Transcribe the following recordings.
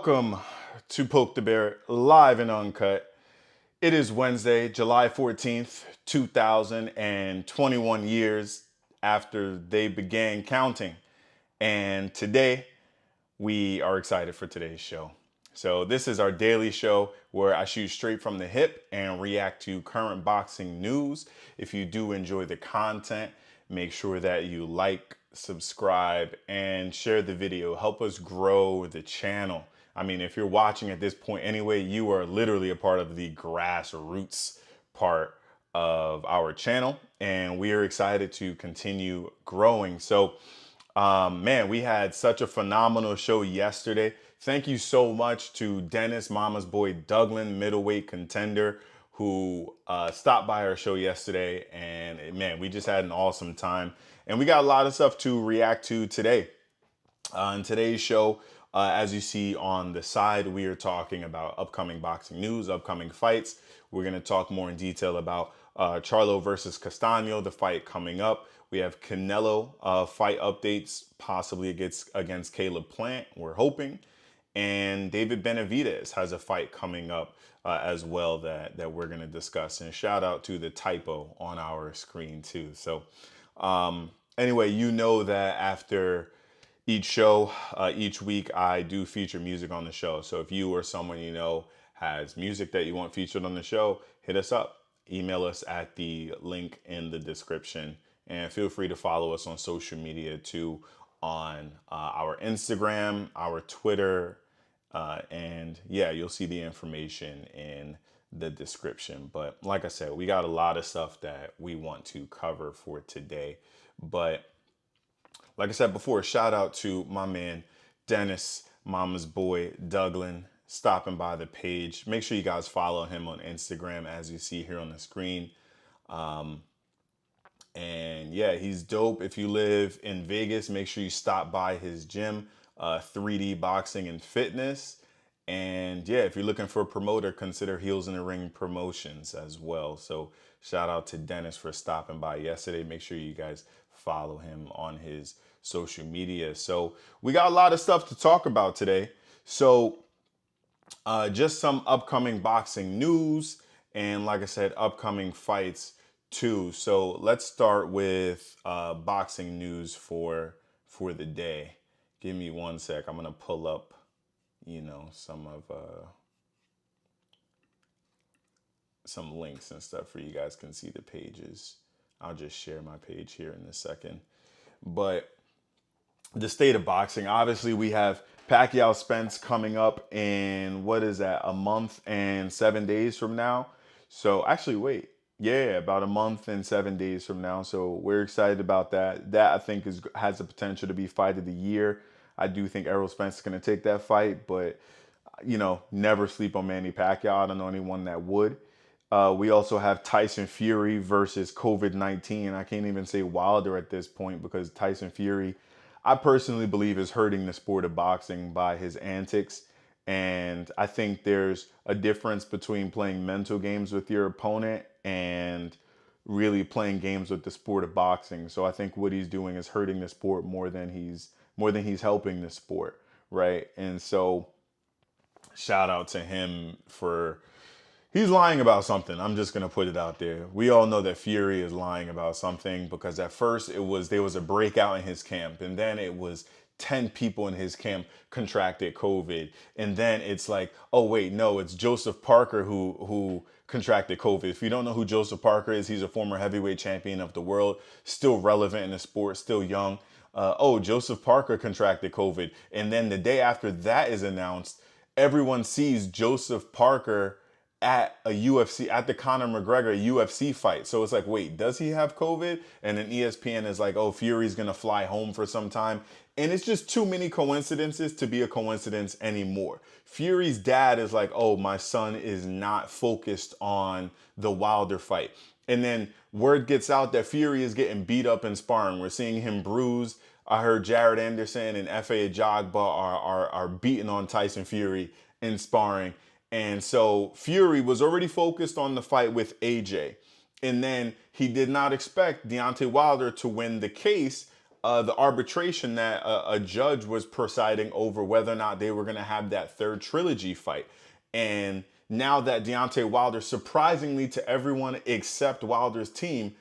Welcome to Poke the Bear live and uncut. It is Wednesday, July 14th, 2021 years after they began counting. And today we are excited for today's show. So this is our daily show where I shoot straight from the hip and react to current boxing news. If you do enjoy the content, make sure that you like, subscribe, and share the video. Help us grow the channel. I mean, if you're watching at this point anyway, you are literally a part of the grassroots part of our channel, and we are excited to continue growing. So man, we had such a phenomenal show yesterday. Thank you so much to Dennis, Mama's boy Douglas, middleweight contender, who stopped by our show yesterday. And man, we just had an awesome time. And we got a lot of stuff to react to today. On today's show, as you see on the side, we are talking about upcoming boxing news, upcoming fights. We're going to talk more in detail about Charlo versus Castano, the fight coming up. We have Canelo fight updates, possibly against Caleb Plant, we're hoping. And David Benavidez has a fight coming up as well that we're going to discuss. And shout out to the typo on our screen too. So anyway, you know that after each show, each week, I do feature music on the show. So if you or someone you know has music that you want featured on the show, hit us up. Email us at the link in the description. And feel free to follow us on social media too, on our Instagram, our Twitter, and yeah, you'll see the information in the description. But like I said, we got a lot of stuff that we want to cover for today. But like I said before, shout out to my man, Dennis, Mama's boy, Douglas, stopping by the page. Make sure you guys follow him on Instagram, as you see here on the screen. And yeah, he's dope. If you live in Vegas, make sure you stop by his gym, 3D Boxing and Fitness. And yeah, if you're looking for a promoter, consider Heels in the Ring Promotions as well. So shout out to Dennis for stopping by yesterday. Make sure you guys follow him on his social media. So we got a lot of stuff to talk about today. So just some upcoming boxing news. And like I said, upcoming fights too. So let's start with boxing news for the day. Give me one sec. I'm gonna pull up, some links and stuff for you guys can see the pages. I'll just share my page here in a second. But the state of boxing, obviously we have Pacquiao Spence coming up in, what is that, a month and 7 days from now. So actually, wait. Yeah, about a month and 7 days from now. So we're excited about that. That I think has the potential to be fight of the year. I do think Errol Spence is going to take that fight, but never sleep on Manny Pacquiao. I don't know anyone that would. We also have Tyson Fury versus COVID-19. I can't even say Wilder at this point because Tyson Fury, I personally believe, is hurting the sport of boxing by his antics. And I think there's a difference between playing mental games with your opponent and really playing games with the sport of boxing. So I think what he's doing is hurting the sport more than he's helping the sport, right? And so shout out to him for, he's lying about something. I'm just going to put it out there. We all know that Fury is lying about something because at first there was a breakout in his camp, and then it was 10 people in his camp contracted COVID. And then it's like, oh wait, no, it's Joseph Parker who contracted COVID. If you don't know who Joseph Parker is, he's a former heavyweight champion of the world, still relevant in the sport, still young. Joseph Parker contracted COVID. And then the day after that is announced, everyone sees Joseph Parker at the Conor McGregor UFC fight. So it's like, wait, does he have COVID? And then ESPN is like, oh, Fury's going to fly home for some time. And it's just too many coincidences to be a coincidence anymore. Fury's dad is like, oh, my son is not focused on the Wilder fight. And then word gets out that Fury is getting beat up in sparring. We're seeing him bruised. I heard Jared Anderson and F.A. Ajagba are beating on Tyson Fury in sparring. And so Fury was already focused on the fight with AJ. And then he did not expect Deontay Wilder to win the case the arbitration that a judge was presiding over whether or not they were going to have that third trilogy fight. And now that Deontay Wilder, surprisingly to everyone except Wilder's team,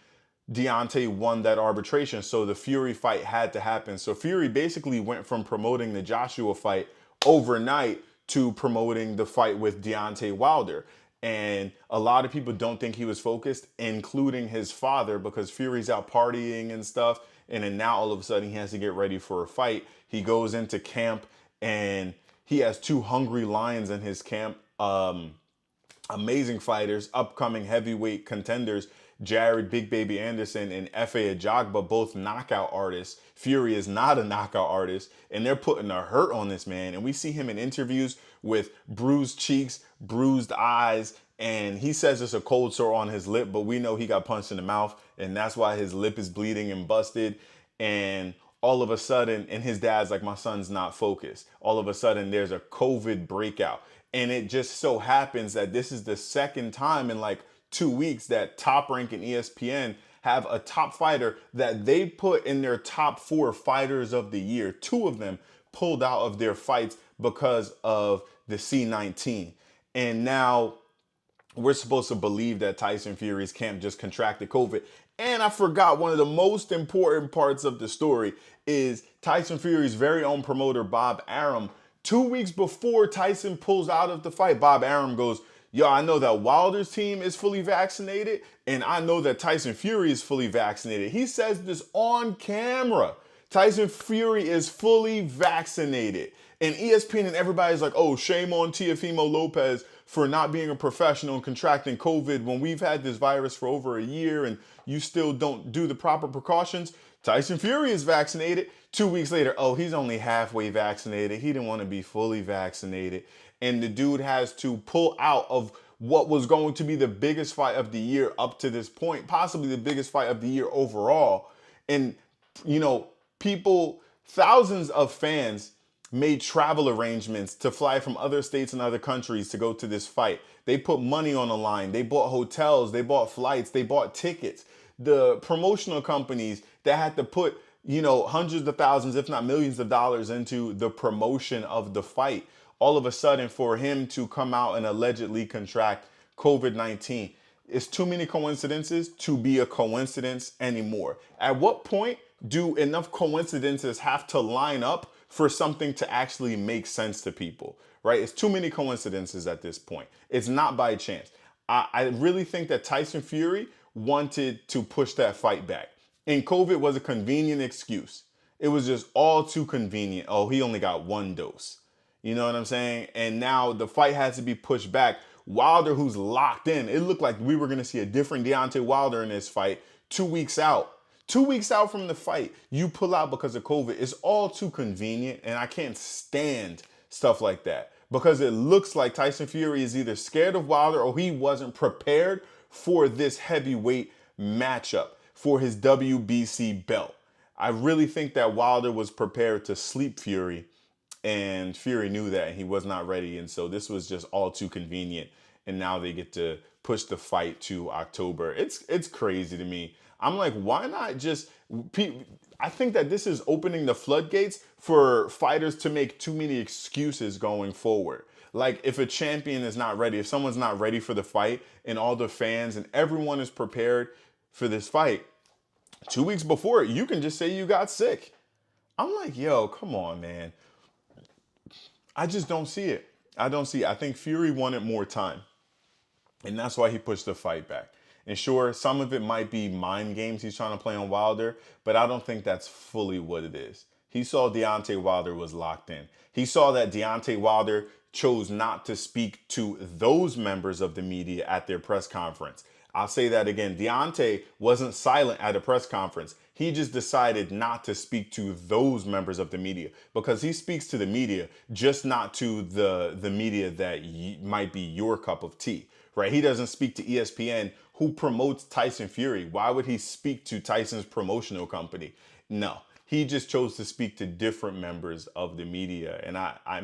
Deontay won that arbitration. So the Fury fight had to happen. So Fury basically went from promoting the Joshua fight overnight to promoting the fight with Deontay Wilder. And a lot of people don't think he was focused, including his father, because Fury's out partying and stuff. And then now all of a sudden he has to get ready for a fight. He goes into camp and he has two hungry lions in his camp. Amazing fighters, upcoming heavyweight contenders, Jared Big Baby Anderson and Efe Ajagba, both knockout artists. Fury is not a knockout artist, and they're putting a hurt on this man. And we see him in interviews with bruised cheeks, bruised eyes, and he says it's a cold sore on his lip, but we know he got punched in the mouth, and that's why his lip is bleeding and busted. And all of a sudden, and his dad's like, my son's not focused. All of a sudden, there's a COVID breakout. And it just so happens that this is the second time in like 2 weeks that Top Rank and ESPN have a top fighter that they put in their top 4 fighters of the year. 2 of them pulled out of their fights because of the C-19. And now we're supposed to believe that Tyson Fury's camp just contracted COVID. And I forgot one of the most important parts of the story is Tyson Fury's very own promoter, Bob Arum. 2 weeks before Tyson pulls out of the fight, Bob Arum goes, yo, I know that Wilder's team is fully vaccinated, and I know that Tyson Fury is fully vaccinated. He says this on camera. Tyson Fury is fully vaccinated. And ESPN and everybody's like, oh, shame on Teofimo Lopez for not being a professional and contracting COVID when we've had this virus for over a year and you still don't do the proper precautions. Tyson Fury is vaccinated. 2 weeks later, oh, he's only halfway vaccinated. He didn't want to be fully vaccinated. And the dude has to pull out of what was going to be the biggest fight of the year up to this point, possibly the biggest fight of the year overall. And, you know, people, thousands of fans made travel arrangements to fly from other states and other countries to go to this fight. They put money on the line. They bought hotels. They bought flights. They bought tickets. The promotional companies that had to put, you know, hundreds of thousands, if not millions of dollars into the promotion of the fight. All of a sudden, for him to come out and allegedly contract COVID-19, it's too many coincidences to be a coincidence anymore. At what point do enough coincidences have to line up for something to actually make sense to people, right? It's too many coincidences at this point. It's not by chance. I really think that Tyson Fury wanted to push that fight back. And COVID was a convenient excuse. It was just all too convenient. Oh, he only got 1 dose. You know what I'm saying? And now the fight has to be pushed back. Wilder, who's locked in, it looked like we were going to see a different Deontay Wilder in this fight 2 weeks out. 2 weeks out from the fight, you pull out because of COVID. It's all too convenient, and I can't stand stuff like that because it looks like Tyson Fury is either scared of Wilder or he wasn't prepared for this heavyweight matchup for his WBC belt. I really think that Wilder was prepared to sleep Fury, and Fury knew that and he was not ready. And so this was just all too convenient. And now they get to push the fight to October. It's crazy to me. I'm like, why not just... I think that this is opening the floodgates for fighters to make too many excuses going forward. Like if a champion is not ready, if someone's not ready for the fight and all the fans and everyone is prepared for this fight, 2 weeks before, you can just say you got sick. I'm like, yo, come on, man. I just don't see it. I don't see it. I think Fury wanted more time. And that's why he pushed the fight back. And sure, some of it might be mind games he's trying to play on Wilder, but I don't think that's fully what it is. He saw Deontay Wilder was locked in. He saw that Deontay Wilder chose not to speak to those members of the media at their press conference. I'll say that again. Deontay wasn't silent at a press conference. He just decided not to speak to those members of the media because he speaks to the media, just not to the media that might be your cup of tea, right? He doesn't speak to ESPN, who promotes Tyson Fury. Why would he speak to Tyson's promotional company? No, he just chose to speak to different members of the media. And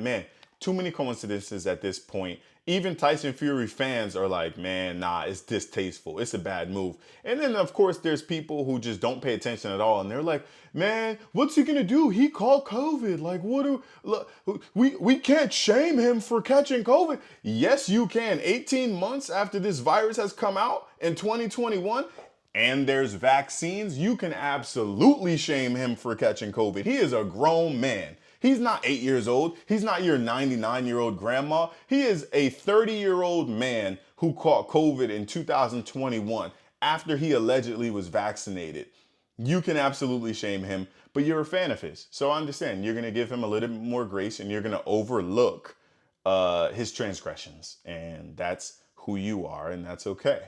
man, too many coincidences at this point. even Tyson Fury fans are like, man, nah, it's distasteful. It's a bad move. And then, of course, there's people who just don't pay attention at all. And they're like, man, what's he going to do? He caught COVID. Like, we can't shame him for catching COVID. Yes, you can. 18 months after this virus has come out in 2021, and there's vaccines, you can absolutely shame him for catching COVID. He is a grown man. He's not 8 years old. He's not your 99-year-old grandma. He is a 30-year-old man who caught COVID in 2021 after he allegedly was vaccinated. You can absolutely shame him, but you're a fan of his. So I understand. You're going to give him a little bit more grace, and you're going to overlook his transgressions. And that's who you are, and that's okay.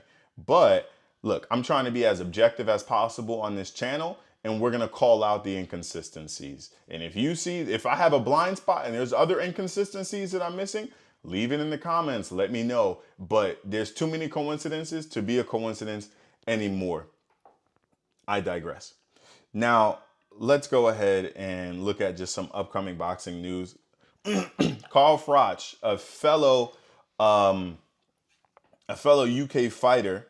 But look, I'm trying to be as objective as possible on this channel, and we're going to call out the inconsistencies. And if I have a blind spot and there's other inconsistencies that I'm missing, leave it in the comments. Let me know. But there's too many coincidences to be a coincidence anymore. I digress. Now, let's go ahead and look at just some upcoming boxing news. Carl Froch, a fellow UK fighter,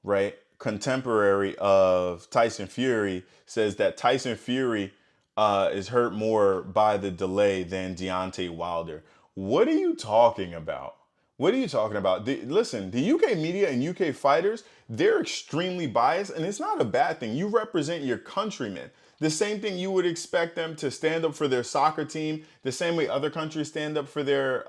right, contemporary of Tyson Fury, says that Tyson Fury is hurt more by the delay than Deontay Wilder. What are you talking about? What are you talking about? Listen, the UK media and UK fighters, they're extremely biased, and it's not a bad thing. You represent your countrymen. The same thing you would expect them to stand up for their soccer team, the same way other countries stand up for their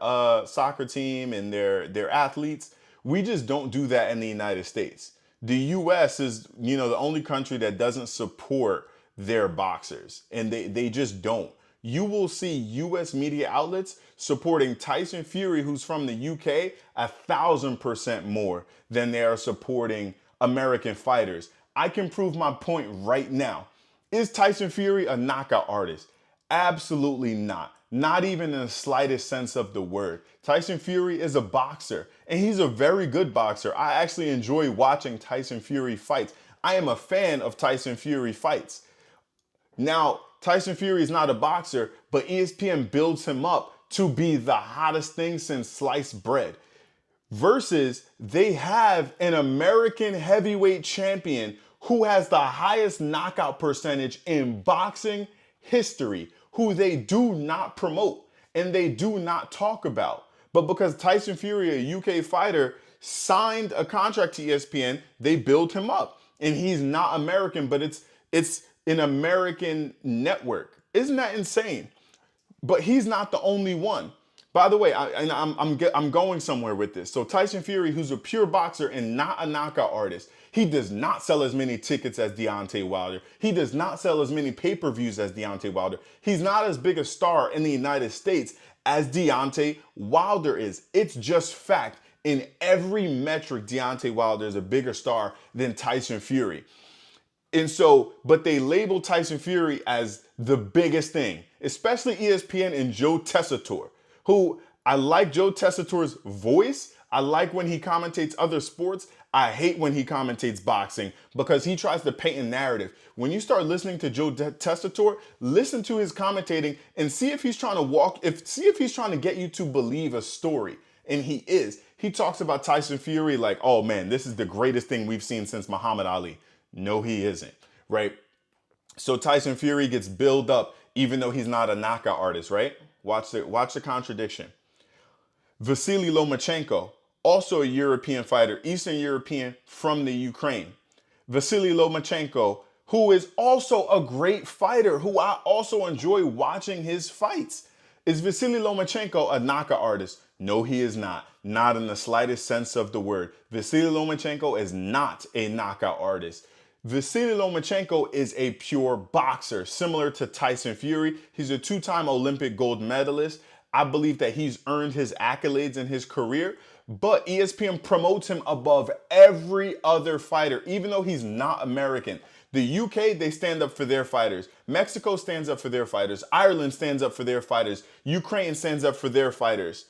soccer team and their athletes. We just don't do that in the United States. The US is, the only country that doesn't support their boxers, and they just don't. You will see US media outlets supporting Tyson Fury, who's from the UK, 1,000% more than they are supporting American fighters. I can prove my point right now. Is Tyson Fury a knockout artist? Absolutely not. Not even in the slightest sense of the word. Tyson Fury is a boxer, and he's a very good boxer. I actually enjoy watching Tyson Fury fights. I am a fan of Tyson Fury fights. Now, Tyson Fury is not a boxer, but ESPN builds him up to be the hottest thing since sliced bread. Versus they have an American heavyweight champion who has the highest knockout percentage in boxing history, who they do not promote and they do not talk about. But because Tyson Fury, a UK fighter, signed a contract to ESPN, they build him up. And he's not American, but it's an American network. Isn't that insane? But he's not the only one. By the way, I'm going somewhere with this. So Tyson Fury, who's a pure boxer and not a knockout artist, he does not sell as many tickets as Deontay Wilder. He does not sell as many pay-per-views as Deontay Wilder. He's not as big a star in the United States as Deontay Wilder is. It's just fact. In every metric, Deontay Wilder is a bigger star than Tyson Fury. And so, but they label Tyson Fury as the biggest thing, especially ESPN and Joe Tessitore, who I like Joe Tessitore's voice. I like when he commentates other sports. I hate when he commentates boxing because he tries to paint a narrative. When you start listening to Joe Tessitore, listen to his commentating and see if he's trying to get you to believe a story. And he is. He talks about Tyson Fury like, oh man, this is the greatest thing we've seen since Muhammad Ali. No, he isn't, right? So Tyson Fury gets built up even though he's not a knockout artist, right? Watch the contradiction. Vasily Lomachenko, also a European fighter, Eastern European from the Ukraine. Vasily Lomachenko, who is also a great fighter, who I also enjoy watching his fights. Is Vasily Lomachenko a knockout artist? No, he is not. Not in the slightest sense of the word. Vasily Lomachenko is not a knockout artist. Vasily Lomachenko is a pure boxer, similar to Tyson Fury. He's a two-time Olympic gold medalist. I believe that he's earned his accolades in his career, but ESPN promotes him above every other fighter, even though he's not American. The UK, they stand up for their fighters. Mexico stands up for their fighters. Ireland stands up for their fighters. Ukraine stands up for their fighters.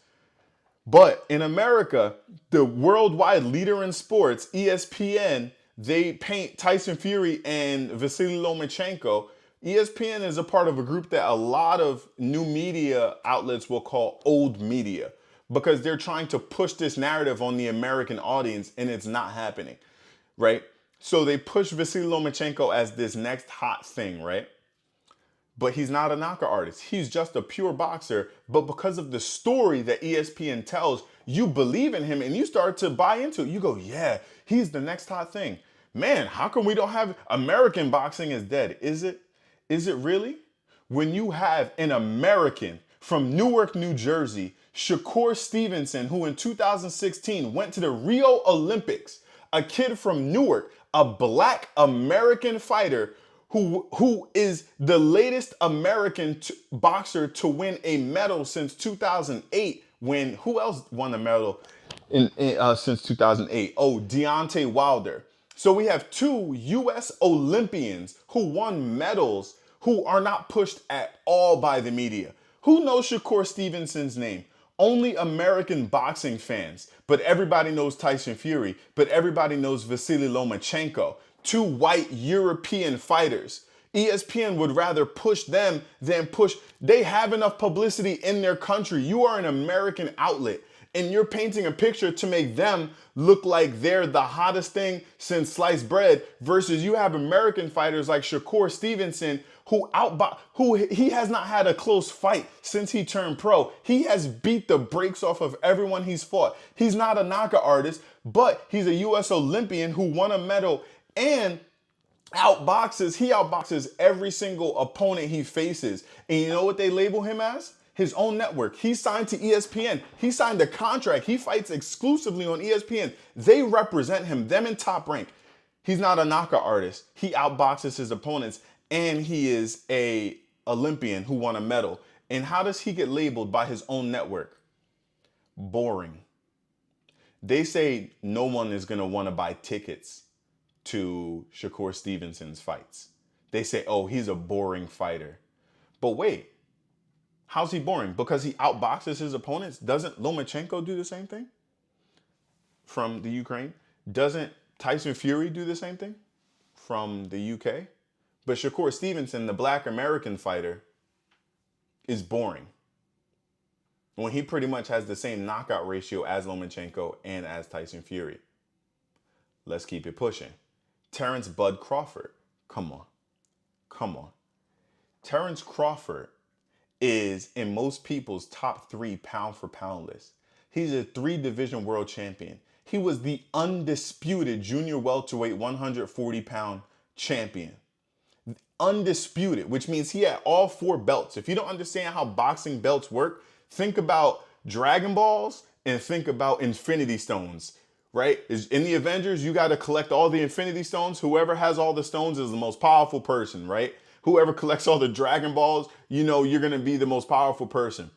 But in America, the worldwide leader in sports, ESPN, they paint Tyson Fury and Vasily Lomachenko. ESPN is a part of a group that a lot of new media outlets will call old media. because they're trying to push this narrative on the American audience and it's not happening, right? So they push Vasily Lomachenko as this next hot thing, right? But he's not a knockout artist. He's just a pure boxer. But because of the story that ESPN tells, you believe in him and you start to buy into it. You go, yeah, he's the next hot thing. Man, how come we don't have American boxing is dead? Is it? Is it really? When you have an American from Newark, New Jersey, Shakur Stevenson, who in 2016 went to the Rio Olympics, a kid from Newark, a black American fighter who is the latest American boxer to win a medal since 2008. When who else won a medal since 2008? Oh, Deontay Wilder. So we have two U.S. Olympians who won medals who are not pushed at all by the media. Who knows Shakur Stevenson's name? Only American boxing fans. But everybody knows Tyson Fury. But everybody knows Vasily Lomachenko. Two white European fighters. ESPN would rather push them than push. They have enough publicity in their country. You are an American outlet, and you're painting a picture to make them look like they're the hottest thing since sliced bread, versus you have American fighters like Shakur Stevenson who he has not had a close fight since he turned pro. He has beat the brakes off of everyone he's fought. He's not a knockout artist, but he's a U.S. Olympian who won a medal and he outboxes every single opponent he faces. And you know what they label him as? His own network. He signed to ESPN. He signed a contract. He fights exclusively on ESPN. They represent him, them in Top Rank. He's not a knockout artist. He outboxes his opponents, and he is a Olympian who won a medal. And how does he get labeled by his own network? Boring. They say no one is going to want to buy tickets to Shakur Stevenson's fights. They say, oh, he's a boring fighter. But wait, how's he boring? Because he outboxes his opponents? Doesn't Lomachenko do the same thing? From the Ukraine? Doesn't Tyson Fury do the same thing? From the UK? But Shakur Stevenson, the black American fighter, is boring, when he pretty much has the same knockout ratio as Lomachenko and as Tyson Fury. Let's keep it pushing. Terrence Bud Crawford. Come on. Terrence Crawford is in most people's top 3 pound for pound list. He's a 3-division world champion. He was the undisputed junior welterweight 140 pound champion. Undisputed, which means he had all 4 belts. If you don't understand how boxing belts work, think about Dragon Balls and think about Infinity Stones. Right? In the Avengers, you got to collect all the Infinity Stones. Whoever has all the stones is the most powerful person, right? Whoever collects all the Dragon Balls, you know you're going to be the most powerful person.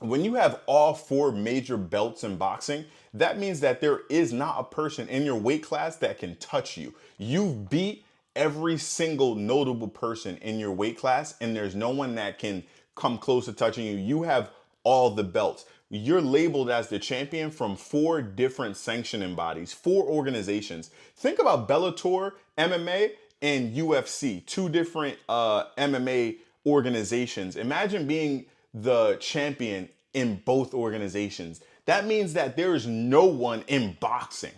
When you have all 4 major belts in boxing, that means that there is not a person in your weight class that can touch you. You've beat every single notable person in your weight class, and there's no one that can come close to touching you. You have all the belts. You're labeled as the champion from 4 different sanctioning bodies, 4 organizations. Think about Bellator, MMA, and UFC, 2 different MMA organizations. Imagine being the champion in both organizations. That means that there is no one in boxing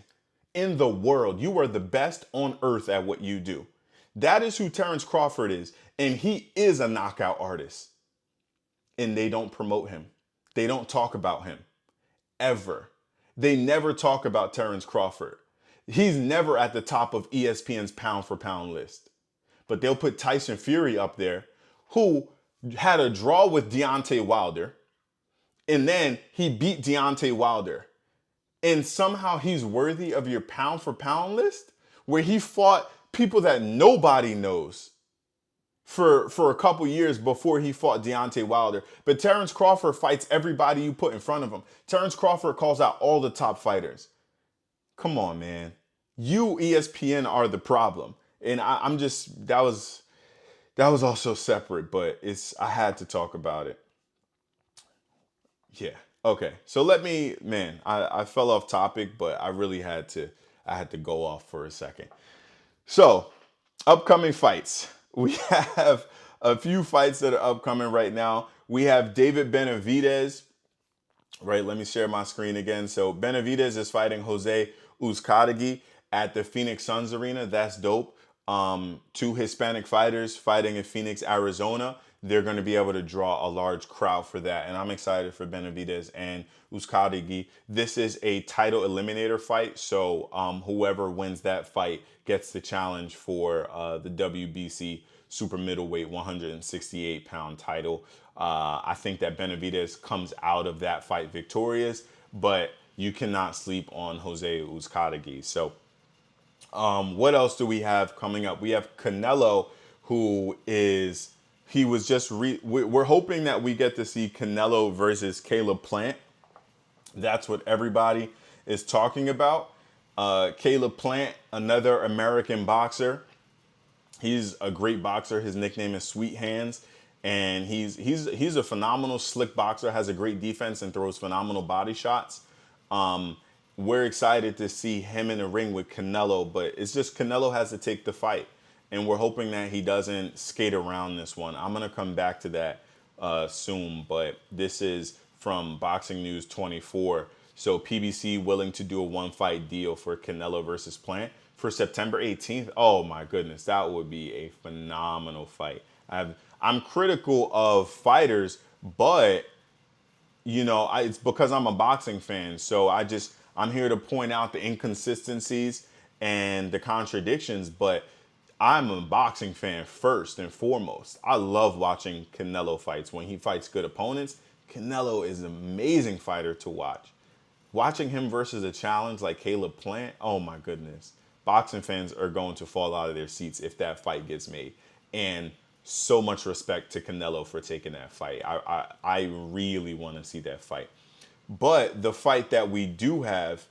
in the world. You are the best on earth at what you do. That is who Terrence Crawford is, and he is a knockout artist. And they don't promote him. They don't talk about him, ever. They never talk about Terrence Crawford. He's never at the top of ESPN's pound for pound list. But they'll put Tyson Fury up there, who had a draw with Deontay Wilder, and then he beat Deontay Wilder. And somehow he's worthy of your pound for pound list, where he fought people that nobody knows for a couple years before he fought Deontay Wilder. But Terrence Crawford fights everybody you put in front of him. Terrence Crawford calls out all the top fighters. Come on, man. You, ESPN, are the problem. And I'm just, that was also separate, but I had to talk about it. Yeah. Okay. So I fell off topic, but I had to go off for a second. So, upcoming fights. We have a few fights that are upcoming right now. We have David Benavidez right? Let me share my screen again. So Benavidez is fighting Jose Uzcategui at the Phoenix Suns Arena. That's dope. Two Hispanic fighters fighting in Phoenix, Arizona. They're going to be able to draw a large crowd for that. And I'm excited for Benavidez and Uzcategui. This is a title eliminator fight. So whoever wins that fight gets the challenge for the WBC super middleweight 168-pound title. I think that Benavidez comes out of that fight victorious, but you cannot sleep on Jose Uzcategui. So what else do we have coming up? We have Canelo, who is, he was just, we're hoping that we get to see Canelo versus Caleb Plant. That's what everybody is talking about. Caleb Plant, another American boxer. He's a great boxer. His nickname is Sweet Hands. And he's a phenomenal slick boxer, has a great defense and throws phenomenal body shots. We're excited to see him in the ring with Canelo, but it's just Canelo has to take the fight. And we're hoping that he doesn't skate around this one. I'm going to come back to that soon, but this is from Boxing News 24. So PBC willing to do a one-fight deal for Canelo versus Plant for September 18th. Oh my goodness, that would be a phenomenal fight. I'm critical of fighters, but you know, it's because I'm a boxing fan. So I'm here to point out the inconsistencies and the contradictions, but I'm a boxing fan first and foremost. I love watching Canelo fights. When he fights good opponents, Canelo is an amazing fighter to watch. Watching him versus a challenge like Caleb Plant, oh my goodness. Boxing fans are going to fall out of their seats if that fight gets made. And so much respect to Canelo for taking that fight. I really want to see that fight. But the fight that we do have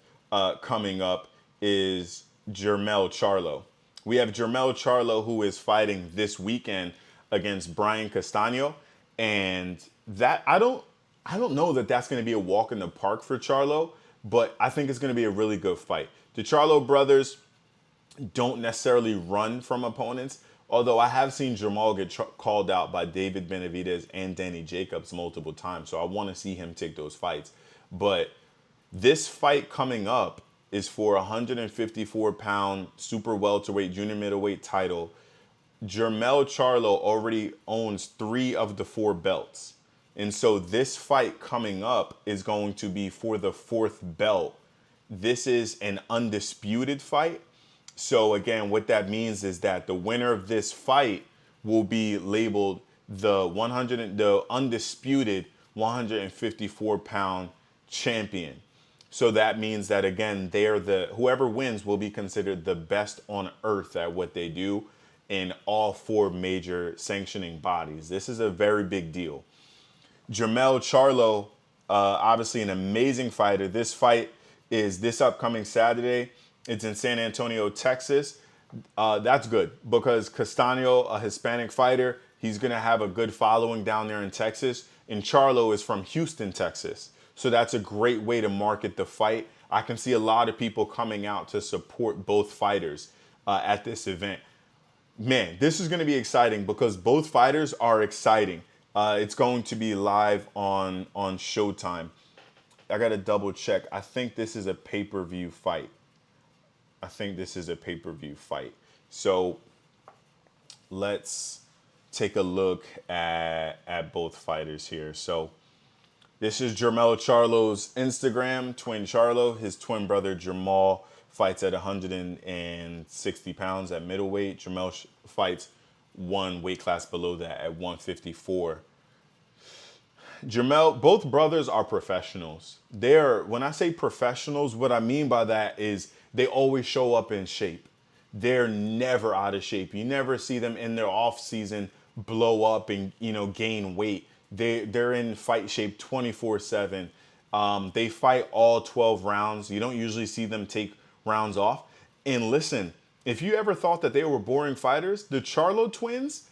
coming up is Jermell Charlo. We have Jermell Charlo, who is fighting this weekend against Brian Castano. And that I don't know that that's going to be a walk in the park for Charlo, but I think it's going to be a really good fight. The Charlo brothers don't necessarily run from opponents, although I have seen Jermall get called out by David Benavidez and Danny Jacobs multiple times, so I want to see him take those fights. But this fight coming up is for a 154-pound super welterweight junior middleweight title. Jermell Charlo already owns 3 of the 4 belts. And so this fight coming up is going to be for the 4th belt. This is an undisputed fight. So again, what that means is that the winner of this fight will be labeled the undisputed 154-pound champion. So that means that again, whoever wins will be considered the best on earth at what they do in all 4 major sanctioning bodies. This is a very big deal. Jermell Charlo, obviously an amazing fighter. This fight is this upcoming Saturday. It's in San Antonio, Texas. That's good because Castano, a Hispanic fighter, he's going to have a good following down there in Texas. And Charlo is from Houston, Texas. So that's a great way to market the fight. I can see a lot of people coming out to support both fighters at this event. Man, this is going to be exciting because both fighters are exciting. It's going to be live on Showtime. I got to double check. I think this is a pay-per-view fight. So let's take a look at both fighters here. So this is Jermell Charlo's Instagram, Twin Charlo. His twin brother Jermall fights at 160 pounds at middleweight. Jermell fights 1 weight class below that at 154. Jermell, both brothers are professionals. When I say professionals, what I mean by that is they always show up in shape. They're never out of shape. You never see them in their off season blow up and gain weight. They're in fight shape 24/7. They fight all 12 rounds. You don't usually see them take rounds off. And listen, if you ever thought that they were boring fighters, the Charlo twins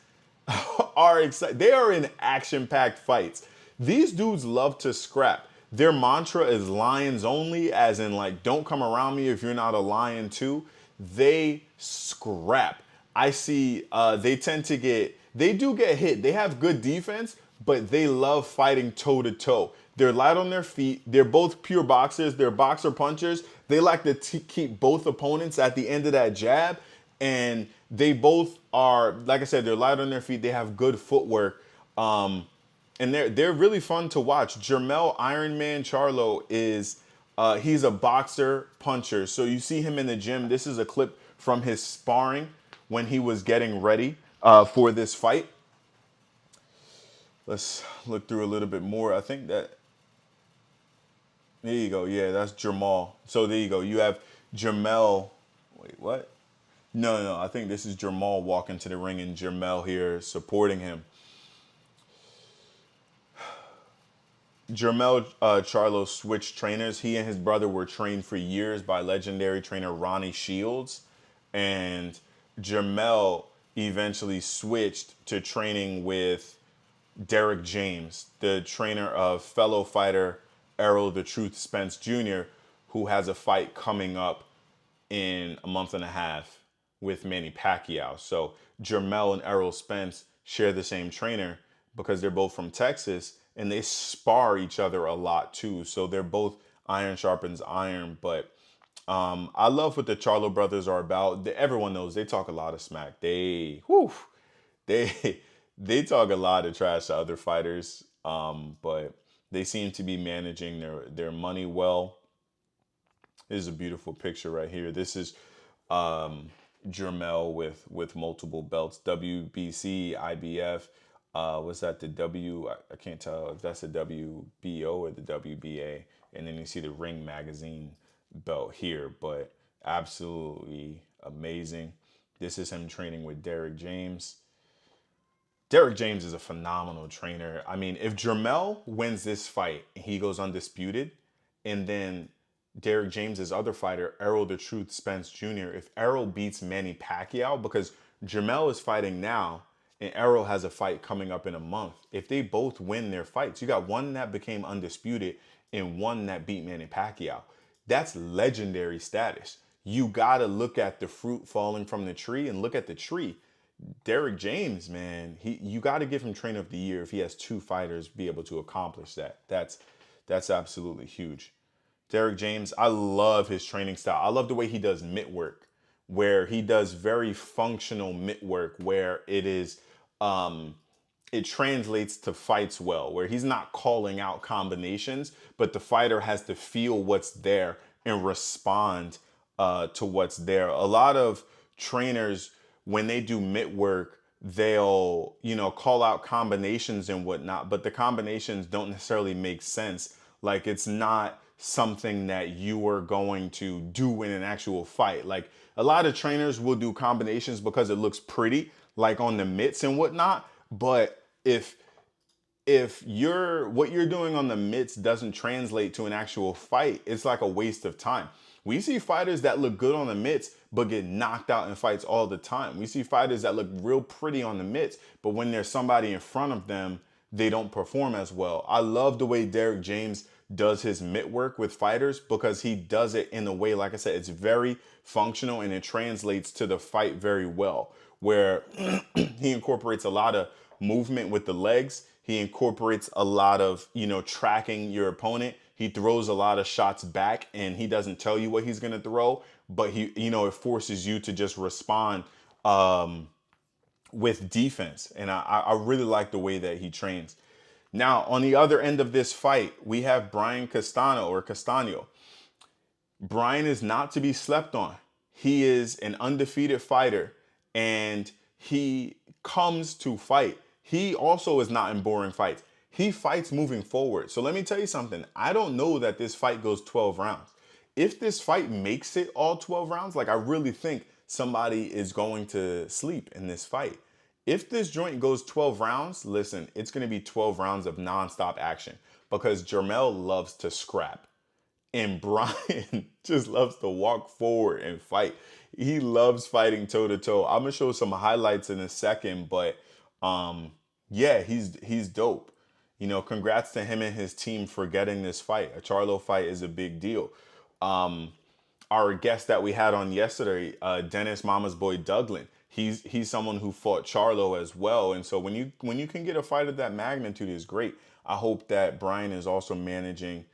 are excited. They are in action-packed fights. These dudes love to scrap. Their mantra is lions only, as in like, don't come around me if you're not a lion too. They scrap. I see they do get hit. They have good defense, but they love fighting toe to toe. They're light on their feet. They're both pure boxers. They're boxer punchers. They like to keep both opponents at the end of that jab. And they both are, like I said, they're light on their feet. They have good footwork. And they're really fun to watch. Jermell Iron Man Charlo is he's a boxer puncher. So you see him in the gym. This is a clip from his sparring when he was getting ready for this fight. Let's look through a little bit more. I think that, there you go. Yeah, that's Jermall. So there you go. You have Jermell. Wait, what? No. I think this is Jermall walking to the ring and Jermell here supporting him. Jermell Charlo switched trainers. He and his brother were trained for years by legendary trainer Ronnie Shields. And Jermell eventually switched to training with Derek James, the trainer of fellow fighter Errol the Truth Spence Jr., who has a fight coming up in a month and a half with Manny Pacquiao. So Jermell and Errol Spence share the same trainer because they're both from Texas, and they spar each other a lot too. So they're both iron sharpens iron. But I love what the Charlo brothers are about. Everyone knows they talk a lot of smack. They talk a lot of trash to other fighters, but they seem to be managing their money well. This is a beautiful picture right here. This is Jermell with multiple belts, WBC, IBF. Was that the I can't tell if that's the WBO or the WBA. And then you see the Ring Magazine belt here, but absolutely amazing. This is him training with Derek James. Derek James is a phenomenal trainer. I mean, if Jermell wins this fight, he goes undisputed, and then Derek James's other fighter, Errol the Truth Spence Jr., if Errol beats Manny Pacquiao, because Jermell is fighting now, and Errol has a fight coming up in a month. If they both win their fights, you got one that became undisputed and one that beat Manny Pacquiao. That's legendary status. You got to look at the fruit falling from the tree and look at the tree. Derek James, man, you got to give him trainer of the year if he has two fighters be able to accomplish that. That's absolutely huge. Derek James, I love his training style. I love the way he does mitt work, where he does very functional mitt work, where it is it translates to fights well, where he's not calling out combinations, but the fighter has to feel what's there and respond to what's there. A lot of trainers, when they do mitt work, they'll, call out combinations and whatnot, but the combinations don't necessarily make sense. Like, it's not something that you are going to do in an actual fight. Like, a lot of trainers will do combinations because it looks pretty, like on the mitts and whatnot. But if what you're doing on the mitts doesn't translate to an actual fight, it's like a waste of time. We see fighters that look good on the mitts but get knocked out in fights all the time. We see fighters that look real pretty on the mitts, but when there's somebody in front of them, they don't perform as well. I love the way Derek James does his mitt work with fighters, because he does it in a way, like I said, it's very functional and it translates to the fight very well, where he incorporates a lot of movement with the legs. He incorporates a lot of, tracking your opponent. He throws a lot of shots back, and he doesn't tell you what he's going to throw, but it forces you to just respond with defense. And I really like the way that he trains. Now, on the other end of this fight, we have Brian Castaño. Brian is not to be slept on. He is an undefeated fighter, and he comes to fight. He also is not in boring fights. He fights moving forward. So let me tell you something. I don't know that this fight goes 12 rounds. If this fight makes it all 12 rounds, I really think somebody is going to sleep in this fight. If this joint goes 12 rounds, listen, it's going to be 12 rounds of nonstop action, because Jermell loves to scrap. And Brian just loves to walk forward and fight. He loves fighting toe-to-toe. I'm going to show some highlights in a second, but yeah, he's dope. Congrats to him and his team for getting this fight. A Charlo fight is a big deal. Our guest that we had on yesterday, Dennis Mama's Boy Douglas, he's someone who fought Charlo as well. And so when you can get a fight of that magnitude, is great. I hope that Brian is also managing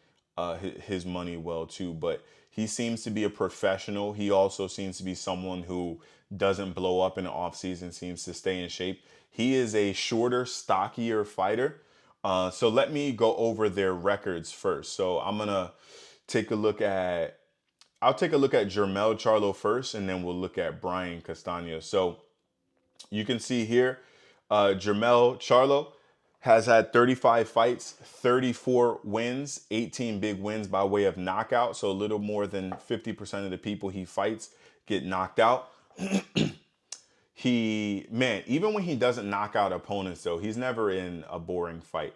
his money well too. But he seems to be a professional. He also seems to be someone who doesn't blow up in the offseason, seems to stay in shape. He is a shorter, stockier fighter. So let me go over their records first. So I'm gonna take a look at I'll take a look at Jermell Charlo first, and then we'll look at Brian Castano. So you can see here, Jermell Charlo has had 35 fights, 34 wins, 18 big wins by way of knockout. So a little more than 50% of the people he fights get knocked out. Even when he doesn't knock out opponents, though, he's never in a boring fight.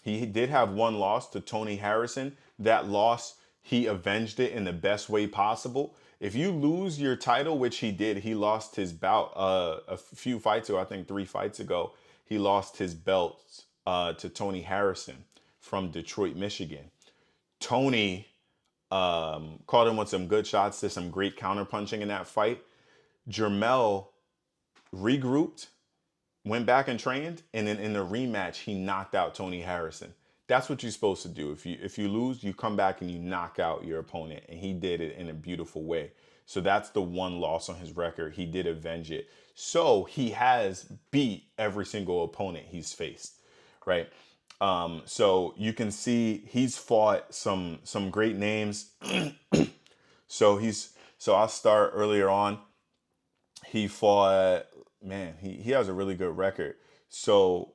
He did have one loss to Tony Harrison. That loss, he avenged it in the best way possible. If you lose your title, which he did, he lost his bout a few fights ago, I think 3 fights ago, he lost his belts to Tony Harrison from Detroit, Michigan. Tony caught him with some good shots, to some great counterpunching in that fight. Jermell regrouped, went back and trained, and then in the rematch, he knocked out Tony Harrison. That's what you're supposed to do. If you lose, you come back and you knock out your opponent, and he did it in a beautiful way. So that's the one loss on his record. He did avenge it. So he has beat every single opponent he's faced, right? So you can see he's fought some great names. So I'll start earlier on. He fought, man, he has a really good record. So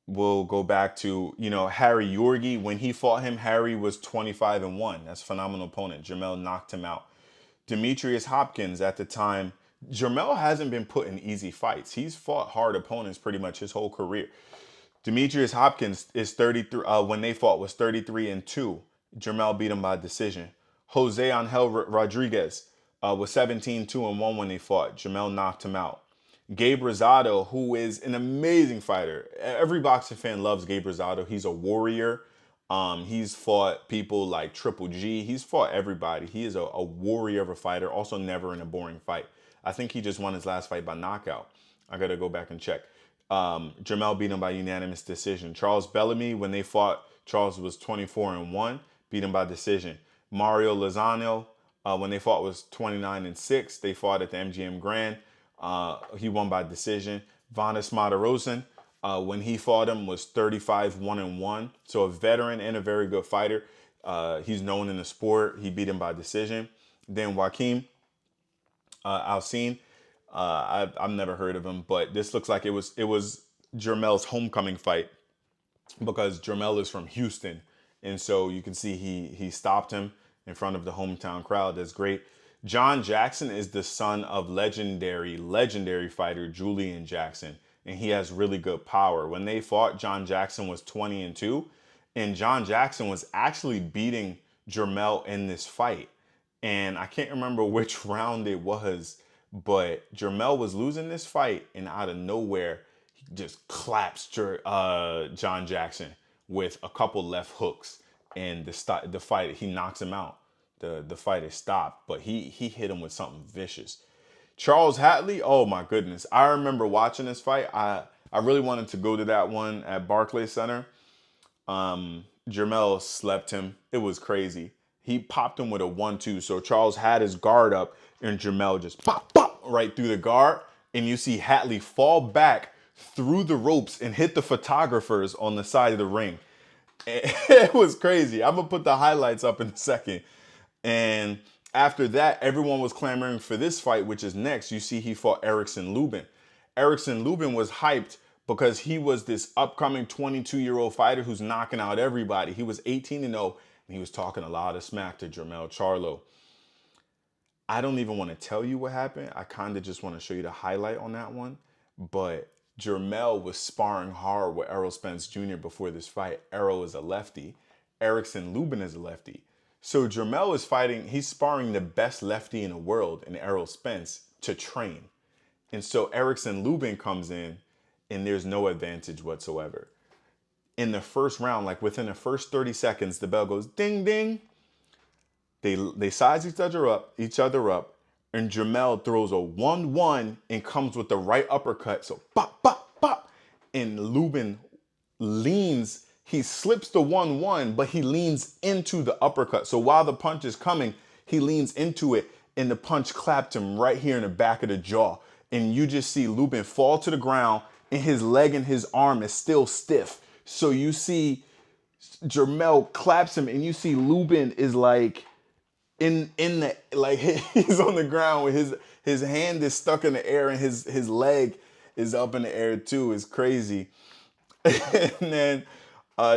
we'll go back to, Harry Yorgi. When he fought him, Harry was 25-1. That's a phenomenal opponent. Jermell knocked him out. Demetrius Hopkins at the time, Jermell hasn't been put in easy fights. He's fought hard opponents pretty much his whole career. Demetrius Hopkins is 33. When they fought, was 33-2. Jermell beat him by decision. Jose Angel Rodriguez was 17-2-1 when they fought. Jermell knocked him out. Gabe Rosado, who is an amazing fighter. Every boxing fan loves Gabe Rosado. He's a warrior. He's fought people like Triple G. He's fought everybody. He is a warrior of a fighter. Also never in a boring fight. I think he just won his last fight by knockout. I got to go back and check. Jermell beat him by unanimous decision. Charles Bellamy, when they fought, Charles was 24-1, beat him by decision. Mario Lozano, when they fought, was 29-6. They fought at the MGM Grand. He won by decision. Vanes Matarosen, when he fought him, was 35-1-1. So a veteran and a very good fighter. He's known in the sport. He beat him by decision. Then Joaquim Alcine. I've never heard of him, but this looks like it was Jermell's homecoming fight, because Jermell is from Houston, and so you can see he stopped him in front of the hometown crowd. That's great. John Jackson is the son of legendary fighter Julian Jackson, and he has really good power. When they fought, John Jackson was 20-2, and John Jackson was actually beating Jermell in this fight, and I can't remember which round it was. But Jermell was losing this fight, and out of nowhere, he just claps John Jackson with a couple left hooks, and the fight, he knocks him out. The fight is stopped, but he hit him with something vicious. Charles Hatley, oh my goodness, I remember watching this fight. I really wanted to go to that one at Barclays Center. Jermell slept him. It was crazy. He popped him with a 1-2. So Charles had his guard up, and Jermell just pop right through the guard. And you see Hatley fall back through the ropes and hit the photographers on the side of the ring. It was crazy. I'm going to put the highlights up in a second. And after that, everyone was clamoring for this fight, which is next. You see he fought Erickson Lubin. Erickson Lubin was hyped because he was this upcoming 22-year-old fighter who's knocking out everybody. He was 18-0, and he was talking a lot of smack to Jermell Charlo. I don't even want to tell you what happened. I kind of just want to show you the highlight on that one. But Jermell was sparring hard with Errol Spence Jr. before this fight. Errol is a lefty. Erickson Lubin is a lefty. So Jermell is fighting, he's sparring the best lefty in the world in Errol Spence to train. And so Erickson Lubin comes in, and there's no advantage whatsoever. In the first round, like within the first 30 seconds, the bell goes ding, ding. They size each other up, and Jermell throws a 1-1 and comes with the right uppercut. So pop, pop, pop. And Lubin leans, he slips the 1-1, but he leans into the uppercut. So while the punch is coming, he leans into it, and the punch clapped him right here in the back of the jaw. And you just see Lubin fall to the ground, and his leg and his arm is still stiff. So you see Jermell claps him, and you see Lubin is like in the, like, he's on the ground with his hand is stuck in the air, and his leg is up in the air too. It's crazy. And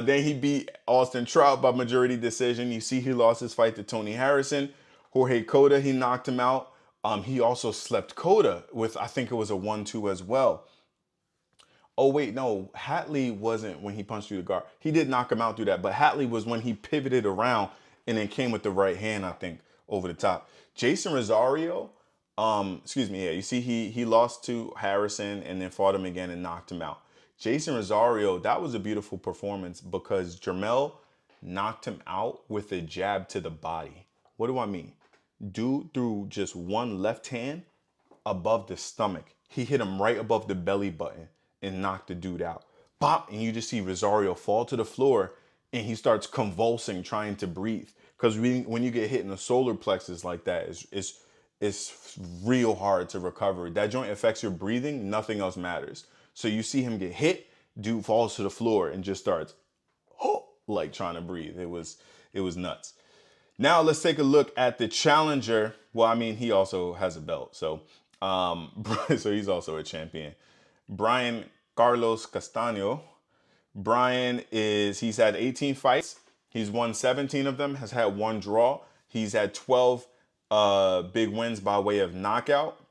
then he beat Austin Trout by majority decision. You see he lost his fight to Tony Harrison. Jorge Cota, he knocked him out. He also slept Cota with, I think it was a 1-2 as well. Oh, wait, no. Hatley wasn't when he punched through the guard. He did knock him out through that, but Hatley was when he pivoted around and then came with the right hand, I think, over the top. Jason Rosario, excuse me, yeah, you see he lost to Harrison and then fought him again and knocked him out. Jason Rosario, that was a beautiful performance because Jermell knocked him out with a jab to the body. What do I mean? Dude threw just one left hand above the stomach. He hit him right above the belly button and knocked the dude out. Bop, and you just see Rosario fall to the floor and he starts convulsing, trying to breathe. Because when you get hit in the solar plexus like that, it's real hard to recover. That joint affects your breathing, nothing else matters. So you see him get hit, dude falls to the floor and just starts like trying to breathe. It was nuts. Now let's take a look at the challenger. Well, I mean, he also has a belt, so so he's also a champion. Brian Carlos Castaño. Brian he's had 18 fights. He's won 17 of them, has had one draw. He's had 12 big wins by way of knockout.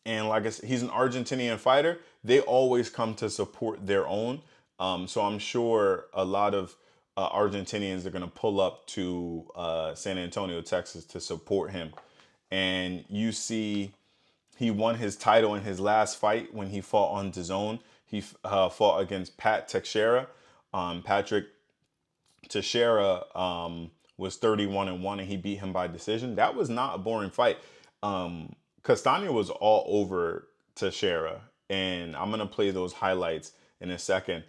And like I said, he's an Argentinian fighter. They always come to support their own. So I'm sure a lot of Argentinians are going to pull up to San Antonio, Texas to support him. And you see he won his title in his last fight when he fought on DAZN. He fought against Pat Teixeira. Patrick Teixeira was 31-1 and he beat him by decision. That was not a boring fight. Castaño was all over Teixeira, and I'm going to play those highlights in a second.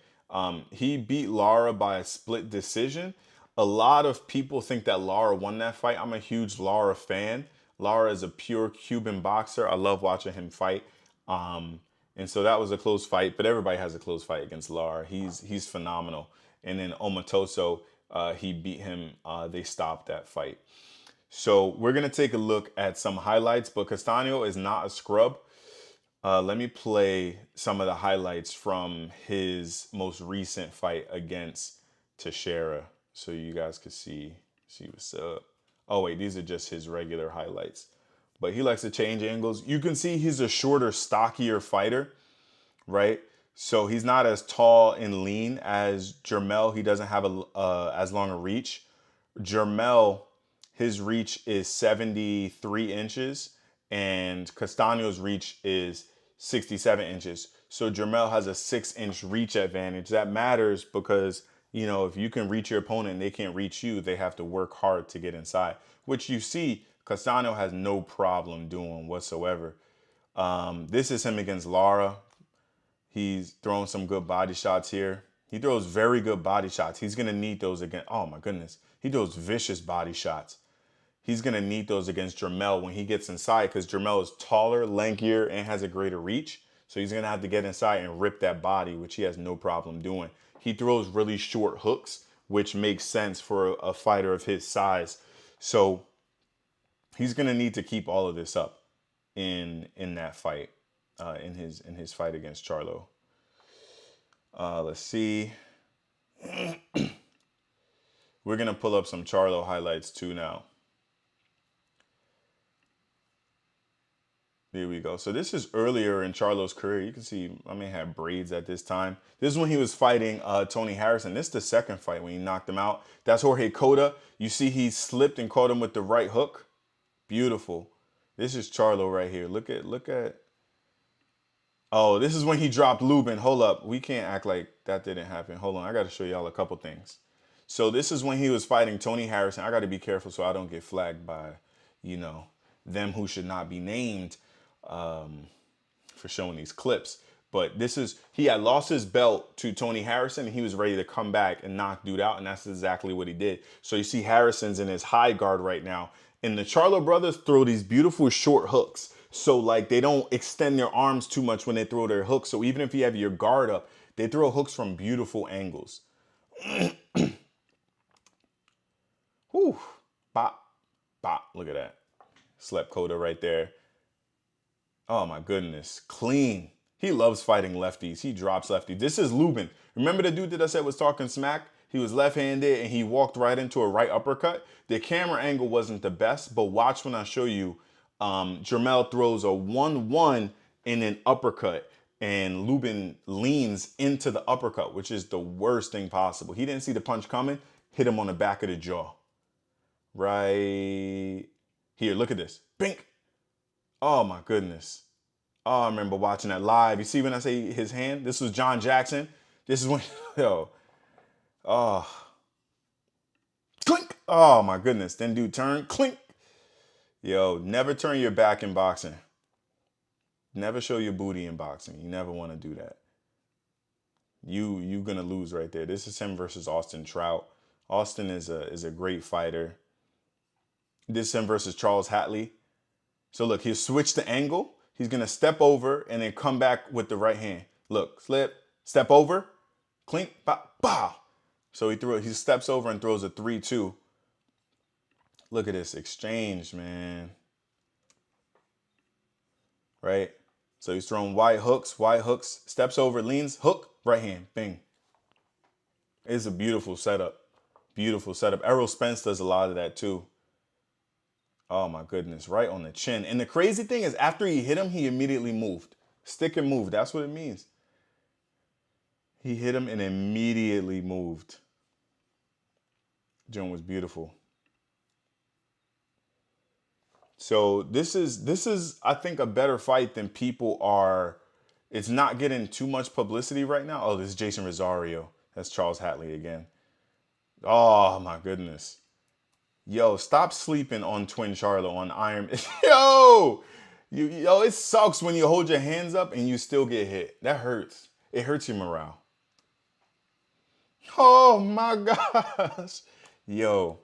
He beat Lara by a split decision. A lot of people think that Lara won that fight. I'm a huge Lara fan. Lara is a pure Cuban boxer. I love watching him fight. And so that was a close fight, but everybody has a close fight against Lara. He's phenomenal. And then Omatoso, he beat him. They stopped that fight. So we're going to take a look at some highlights, but Castaño is not a scrub. Let me play some of the highlights from his most recent fight against Teixeira so you guys can see what's up. Oh, wait, these are just his regular highlights. But he likes to change angles. You can see he's a shorter, stockier fighter, right? So he's not as tall and lean as Jermell. He doesn't have as long a reach. Jermell, his reach is 73 inches, and Castaño's reach is 67 inches. So Jermell has a 6-inch reach advantage. That matters because, you know, if you can reach your opponent and they can't reach you, they have to work hard to get inside, which you see Castaño has no problem doing whatsoever. This is him against Lara. He's throwing some good body shots here. He throws very good body shots. He's going to need those again. Oh, my goodness. He throws vicious body shots. He's going to need those against Jermell when he gets inside because Jermell is taller, lankier, and has a greater reach. So he's going to have to get inside and rip that body, which he has no problem doing. He throws really short hooks, which makes sense for a fighter of his size. So he's going to need to keep all of this up in that fight, in his fight against Charlo. Let's see. We're going to pull up some Charlo highlights too now. There we go. So this is earlier in Charlo's career. You can see, I mean, he had braids at this time. This is when he was fighting Tony Harrison. This is the second fight when he knocked him out. That's Jorge Cota. You see he slipped and caught him with the right hook. Beautiful. This is Charlo right here. Look at. Oh, this is when he dropped Lubin. Hold up. We can't act like that didn't happen. Hold on. I got to show y'all a couple things. So this is when he was fighting Tony Harrison. I got to be careful so I don't get flagged by, you know, them who should not be named for showing these clips. But he had lost his belt to Tony Harrison, and he was ready to come back and knock dude out, and that's exactly what he did. So you see Harrison's in his high guard right now. And the Charlo brothers throw these beautiful short hooks. So like they don't extend their arms too much when they throw their hooks. So even if you have your guard up, they throw hooks from beautiful angles. Whew. Bop, bop. Look at that. Slept Coda right there. Oh my goodness. Clean. He loves fighting lefties. He drops lefties. This is Lubin. Remember the dude that I said was talking smack? He was left-handed and he walked right into a right uppercut. The camera angle wasn't the best, but watch when I show you. Jermell throws a 1-1 in an uppercut, and Lubin leans into the uppercut, which is the worst thing possible. He didn't see the punch coming, hit him on the back of the jaw. Right here, look at this. Bink. Oh my goodness. Oh, I remember watching that live. You see when I say his hand? This was John Jackson. This is when, yo. Oh. Clink. Oh my goodness. Then dude turn. Clink. Yo, never turn your back in boxing. Never show your booty in boxing. You never want to do that. You're gonna lose right there. This is him versus Austin Trout. Austin is a great fighter. This is him versus Charles Hatley. So look, he'll switch the angle. He's gonna step over and then come back with the right hand. Look, slip, step over, clink, bow, bow. So he steps over and throws a 3-2. Look at this exchange, man. Right? So he's throwing wide hooks, steps over, leans, hook, right hand, bing. It's a beautiful setup. Beautiful setup. Errol Spence does a lot of that too. Oh my goodness, right on the chin. And the crazy thing is after he hit him, he immediately moved. Stick and move, that's what it means. He hit him and immediately moved. Joan was beautiful. So this is I think a better fight than people are. It's not getting too much publicity right now. Oh, this is Jason Rosario. That's Charles Hatley again. Oh my goodness. Yo, stop sleeping on Twin Charlo on Iron. Yo, it sucks when you hold your hands up and you still get hit. That hurts. It hurts your morale. Oh my gosh. Yo,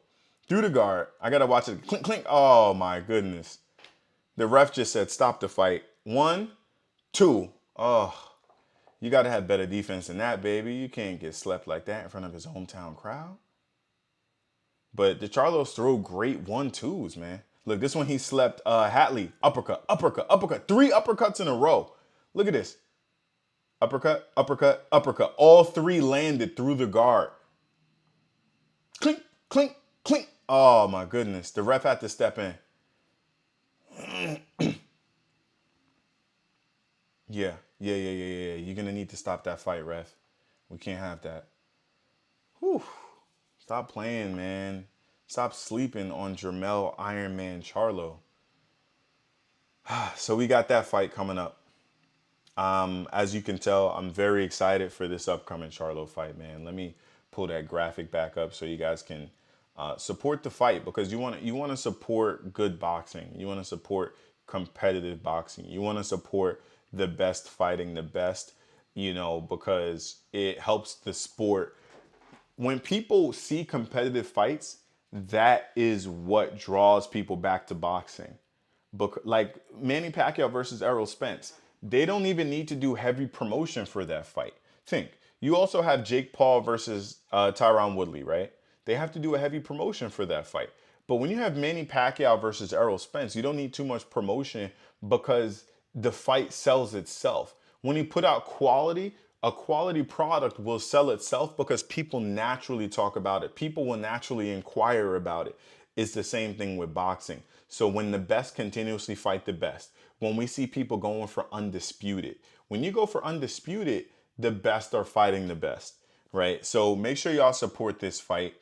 through the guard. I gotta watch it. Clink, clink. Oh my goodness. The ref just said stop the fight. 1, 2. Oh, you gotta have better defense than that, baby. You can't get slept like that in front of his hometown crowd. But the Charlos throw great 1-2s, man. Look, this one he slept Hatley. Uppercut, uppercut, uppercut. 3 uppercuts in a row. Look at this. Uppercut, uppercut, uppercut. All 3 landed through the guard. Clink, clink, clink. Oh, my goodness. The ref had to step in. Yeah. You're going to need to stop that fight, ref. We can't have that. Whew. Stop playing, man. Stop sleeping on Jermell Iron Man Charlo. So we got that fight coming up. As you can tell, I'm very excited for this upcoming Charlo fight, man. Let me pull that graphic back up so you guys can support the fight, because you want to support good boxing. You want to support competitive boxing. You want to support the best fighting the best, because it helps the sport. When people see competitive fights, that is what draws people back to boxing. Like Manny Pacquiao versus Errol Spence, they don't even need to do heavy promotion for that fight. Think, you also have Jake Paul versus Tyron Woodley, right? They have to do a heavy promotion for that fight. But when you have Manny Pacquiao versus Errol Spence, you don't need too much promotion because the fight sells itself. When you put out quality, a quality product will sell itself because people naturally talk about it. People will naturally inquire about it. It's the same thing with boxing. So when the best continuously fight the best, when we see people going for undisputed, when you go for undisputed, the best are fighting the best, right? So make sure y'all support this fight.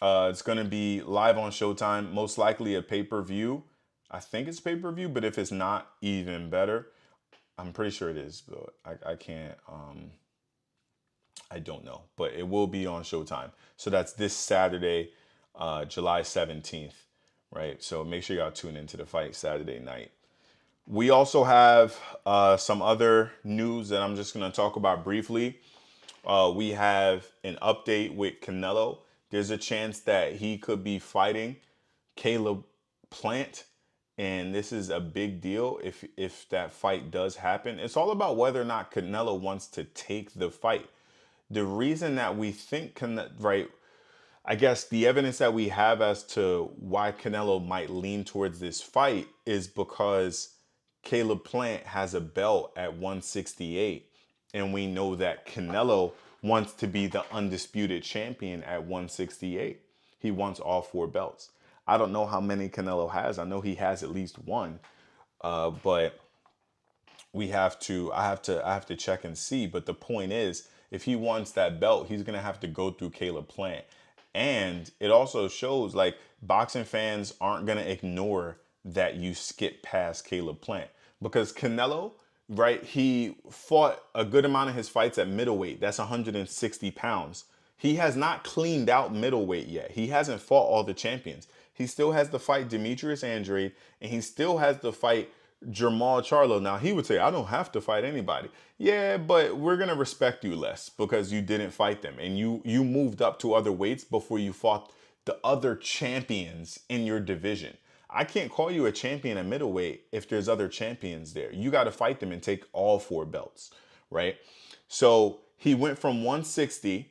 It's going to be live on Showtime, most likely a pay-per-view. I think it's pay-per-view, but if it's not, even better. I'm pretty sure it is, but I can't, I don't know, but it will be on Showtime. So that's this Saturday, July 17th, right? So make sure y'all tune into the fight Saturday night. We also have some other news that I'm just going to talk about briefly. We have an update with Canelo. There's a chance that he could be fighting Caleb Plant, and this is a big deal if that fight does happen. It's all about whether or not Canelo wants to take the fight. The reason that we think right, I guess the evidence that we have as to why Canelo might lean towards this fight is because Caleb Plant has a belt at 168, and we know that Canelo wants to be the undisputed champion at 168. He wants all four belts. I don't know how many Canelo has. I know he has at least one, but I have to check and see. But the point is, if he wants that belt, he's gonna have to go through Caleb Plant. And it also shows like boxing fans aren't gonna ignore that you skip past Caleb Plant. Because Canelo, right, he fought a good amount of his fights at middleweight. That's 160 pounds. He has not cleaned out middleweight yet. He hasn't fought all the champions. He still has to fight Demetrius Andrade, and he still has to fight Jamal Charlo. Now, he would say, I don't have to fight anybody. Yeah, but we're going to respect you less because you didn't fight them. And you moved up to other weights before you fought the other champions in your division. I can't call you a champion at middleweight if there's other champions there. You got to fight them and take all four belts, right? So he went from 160,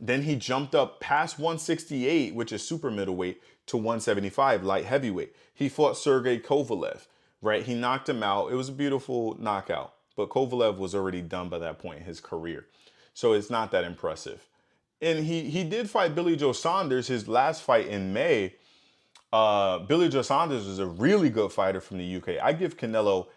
then he jumped up past 168, which is super middleweight, to 175, light heavyweight. He fought Sergey Kovalev, right? He knocked him out. It was a beautiful knockout, but Kovalev was already done by that point in his career. So it's not that impressive. And he did fight Billy Joe Saunders, his last fight in May. Billy Joe Saunders is a really good fighter from the UK. I give Canelo,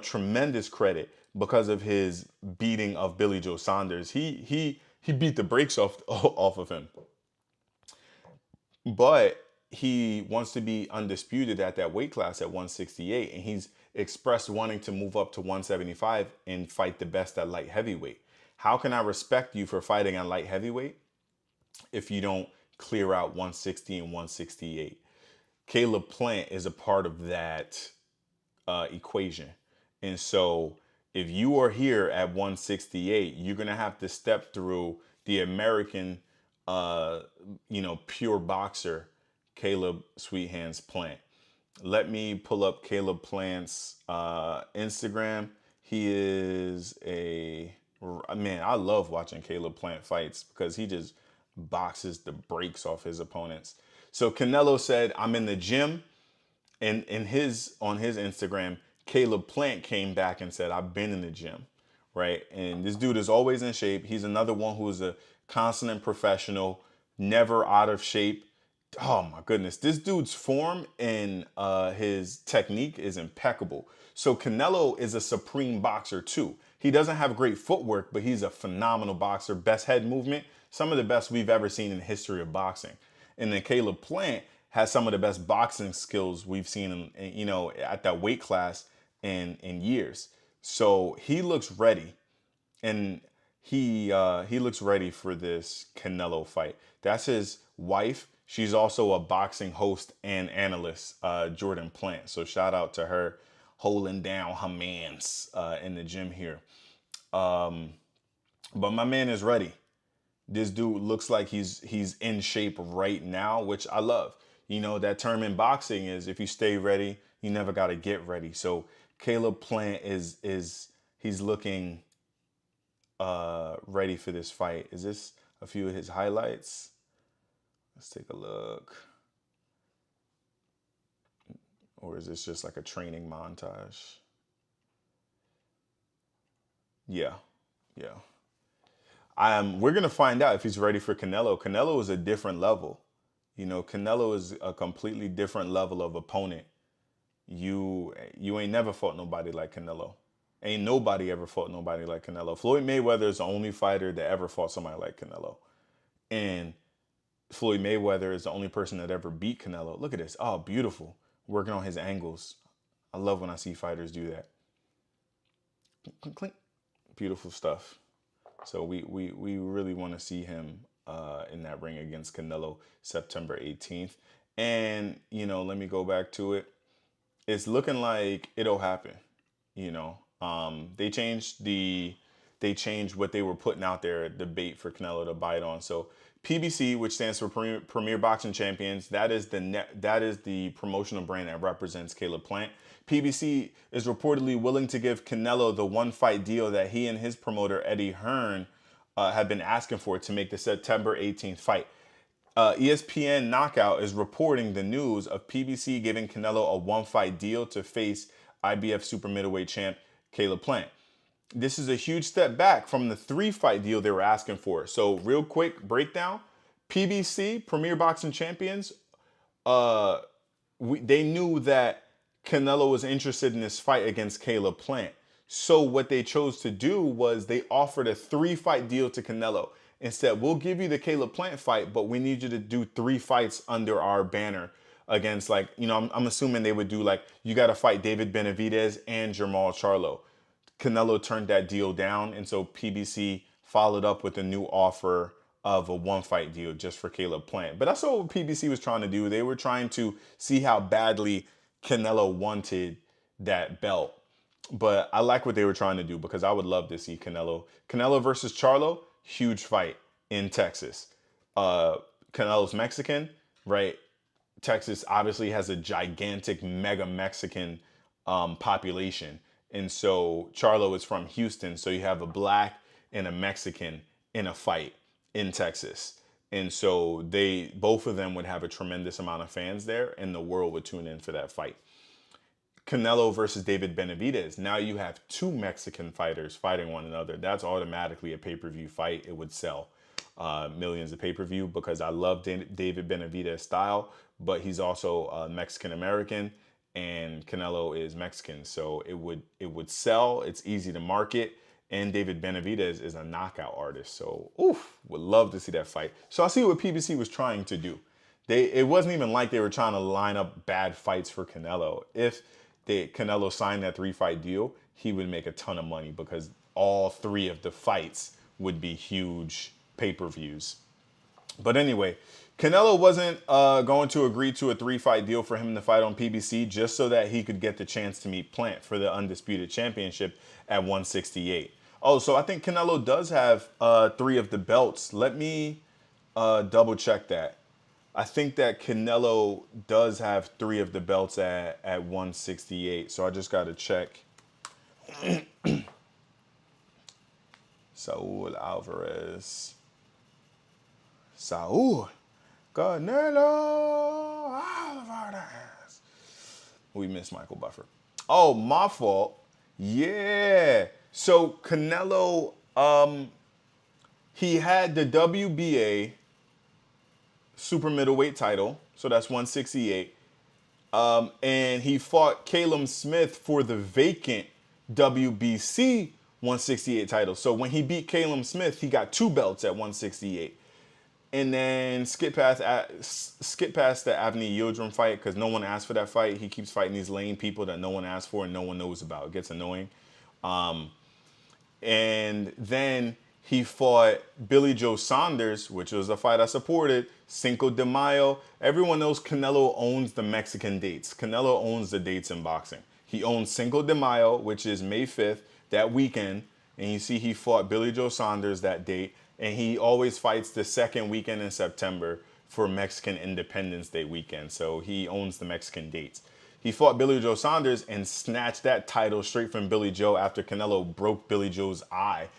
tremendous credit because of his beating of Billy Joe Saunders. He beat the brakes off of him, but he wants to be undisputed at that weight class at 168, and he's expressed wanting to move up to 175 and fight the best at light heavyweight. How can I respect you for fighting at light heavyweight if you don't clear out 160 and 168? Caleb Plant is a part of that equation. And so if you are here at 168, you're going to have to step through the American, pure boxer, Caleb Sweet Hands Plant. Let me pull up Caleb Plant's Instagram. He is I love watching Caleb Plant fights because he just boxes the brakes off his opponents. So Canelo said, I'm in the gym. And on his Instagram, Caleb Plant came back and said, I've been in the gym, right? And this dude is always in shape. He's another one who's a constant professional, never out of shape. Oh my goodness, this dude's form and his technique is impeccable. So Canelo is a supreme boxer too. He doesn't have great footwork, but he's a phenomenal boxer. Best head movement, some of the best we've ever seen in the history of boxing. And then Caleb Plant has some of the best boxing skills we've seen at that weight class in years. So he looks ready, and he looks ready for this Canelo fight. That's his wife. She's also a boxing host and analyst, Jordan Plant. So shout out to her holding down her mans in the gym here. But my man is ready. This dude looks like he's in shape right now, which I love. That term in boxing is if you stay ready, you never got to get ready. So Caleb Plant he's looking ready for this fight. Is this a few of his highlights? Let's take a look. Or is this just like a training montage? Yeah. We're going to find out if he's ready for Canelo. Canelo is a different level. Canelo is a completely different level of opponent. You ain't never fought nobody like Canelo. Ain't nobody ever fought nobody like Canelo. Floyd Mayweather is the only fighter that ever fought somebody like Canelo. And Floyd Mayweather is the only person that ever beat Canelo. Look at this. Oh, beautiful. Working on his angles. I love when I see fighters do that. Clink, clink. Beautiful stuff. So we really want to see him in that ring against Canelo September 18th. And, let me go back to it. it's looking like it'll happen. You know, they changed what they were putting out there, the bait for Canelo to bite on. So PBC, which stands for Premier Boxing Champions, that is the promotional brand that represents Caleb Plant. PBC is reportedly willing to give Canelo the one fight deal that he and his promoter Eddie Hearn have been asking for to make the September 18th fight. ESPN Knockout is reporting the news of PBC giving Canelo a one-fight deal to face IBF super middleweight champ Caleb Plant. This is a huge step back from the 3-fight deal they were asking for. So real quick breakdown, PBC, Premier Boxing Champions, they knew that Canelo was interested in this fight against Caleb Plant. So what they chose to do was they offered a 3-fight deal to Canelo. Instead, we'll give you the Caleb Plant fight, but we need you to do 3 fights under our banner against, like, you know, I'm assuming they would do, like, you got to fight David Benavidez and Jamal Charlo. Canelo turned that deal down, and so PBC followed up with a new offer of a 1-fight deal just for Caleb Plant. But that's what PBC was trying to do. They were trying to see how badly Canelo wanted that belt. But I like what they were trying to do because I would love to see Canelo versus Charlo, huge fight in Texas. Canelo's Mexican, right? Texas obviously has a gigantic mega Mexican population. And so Charlo is from Houston. So you have a black and a Mexican in a fight in Texas. And so both of them would have a tremendous amount of fans there, and the world would tune in for that fight. Canelo versus David Benavidez. Now you have 2 Mexican fighters fighting one another. That's automatically a pay-per-view fight. It would sell millions of pay-per-view because I love David Benavidez style, but he's also Mexican-American, and Canelo is Mexican. So it would sell. It's easy to market. And David Benavidez is a knockout artist. So, would love to see that fight. So I see what PBC was trying to do. It wasn't even like they were trying to line up bad fights for Canelo. If Canelo signed that 3-fight deal, he would make a ton of money because all 3 of the fights would be huge pay-per-views. But anyway, Canelo wasn't going to agree to a 3-fight deal for him to fight on PBC just so that he could get the chance to meet Plant for the Undisputed Championship at 168. Oh, so I think Canelo does have 3 of the belts. Let me double check that. I think that Canelo does have 3 of the belts at 168. So I just got to check. Saul Alvarez. Saul Canelo Alvarez. We missed Michael Buffer. Oh, my fault. Yeah. So Canelo, he had the WBA super middleweight title, so that's 168. And he fought Caleb Smith for the vacant WBC 168 title. So when he beat Caleb Smith, he got 2 belts at 168. And then skip past the Avni Yildirim fight because no one asked for that fight. He keeps fighting these lame people that no one asked for and no one knows about. It gets annoying. And then he fought Billy Joe Saunders, which was a fight I supported, Cinco de Mayo. Everyone knows Canelo owns the Mexican dates. Canelo owns the dates in boxing. He owns Cinco de Mayo, which is May 5th, that weekend. And you see he fought Billy Joe Saunders that date. And he always fights the second weekend in September for Mexican Independence Day weekend. So he owns the Mexican dates. He fought Billy Joe Saunders and snatched that title straight from Billy Joe after Canelo broke Billy Joe's eye.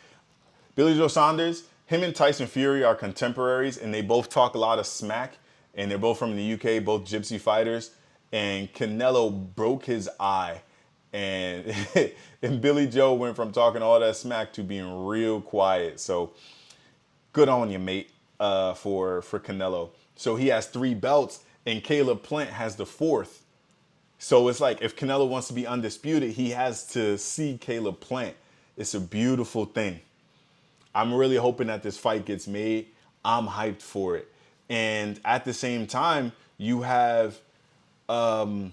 Billy Joe Saunders, him and Tyson Fury are contemporaries, and they both talk a lot of smack, and they're both from the UK, both gypsy fighters, and Canelo broke his eye, and, and Billy Joe went from talking all that smack to being real quiet. So good on you, mate, for Canelo. So he has 3 belts, and Caleb Plant has the 4th. So it's like if Canelo wants to be undisputed, he has to see Caleb Plant. It's a beautiful thing. I'm really hoping that this fight gets made. I'm hyped for it. And at the same time, you have David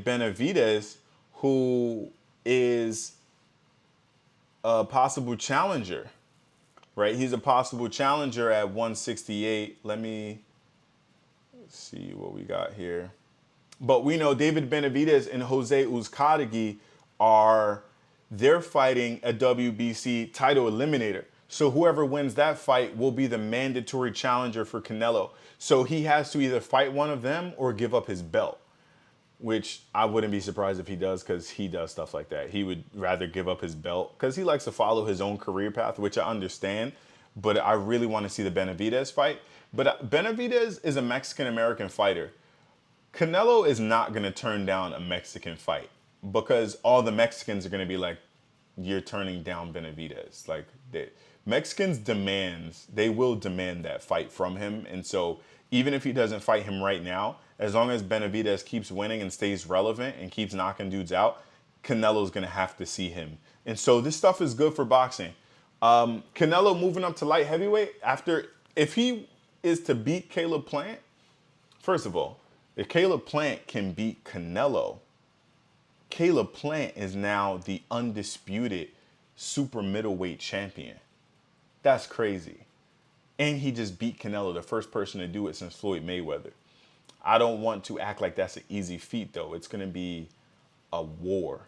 Benavidez, who is a possible challenger, right? He's a possible challenger at 168. Let me see what we got here. But we know David Benavidez and Jose Uzcategui they're fighting a WBC title eliminator. So whoever wins that fight will be the mandatory challenger for Canelo. So he has to either fight one of them or give up his belt, which I wouldn't be surprised if he does, because he does stuff like that. He would rather give up his belt because he likes to follow his own career path, which I understand. But I really want to see the Benavidez fight. But Benavidez is a Mexican-American fighter. Canelo is not going to turn down a Mexican fight because all the Mexicans are going to be like, you're turning down Benavidez. Like, Mexicans they will demand that fight from him. And so even if he doesn't fight him right now, as long as Benavidez keeps winning and stays relevant and keeps knocking dudes out, Canelo's going to have to see him. And so this stuff is good for boxing. Canelo moving up to light heavyweight if he is to beat Caleb Plant, first of all, if Caleb Plant can beat Canelo, Caleb Plant is now the undisputed super middleweight champion. That's crazy. And he just beat Canelo, the first person to do it since Floyd Mayweather. I don't want to act like that's an easy feat, though. It's going to be a war.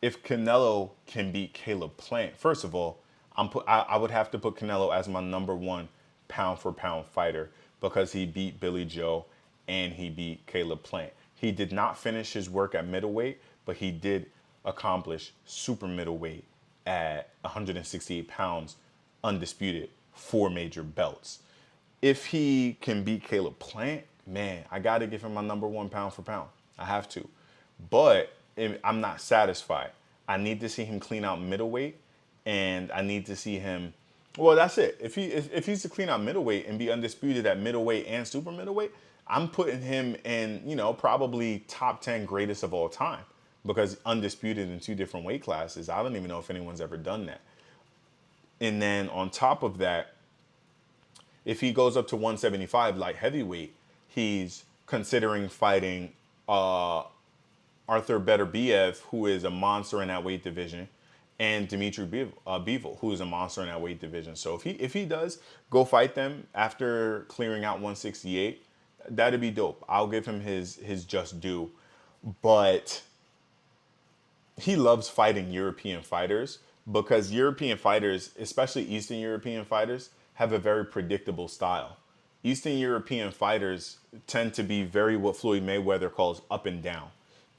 If Canelo can beat Caleb Plant, first of all, I would have to put Canelo as my number one pound for pound fighter because he beat Billy Joe and he beat Caleb Plant. He did not finish his work at middleweight, but he did accomplish super middleweight at 168 pounds, undisputed, 4 major belts. If he can beat Caleb Plant, man, I got to give him my number one pound for pound. I have to. But I'm not satisfied. I need to see him clean out middleweight, and I need to see him. Well, that's it. If he's to clean out middleweight and be undisputed at middleweight and super middleweight, I'm putting him in, probably top 10 greatest of all time, because undisputed in 2 different weight classes. I don't even know if anyone's ever done that. And then on top of that, if he goes up to 175 light heavyweight, he's considering fighting Arthur Beterbiev, who is a monster in that weight division, and Dimitri Bivol, who is a monster in that weight division. So if he does go fight them after clearing out 168, that'd be dope. I'll give him his just due. But he loves fighting European fighters because European fighters, especially Eastern European fighters, have a very predictable style. Eastern European fighters tend to be very what Floyd Mayweather calls up and down.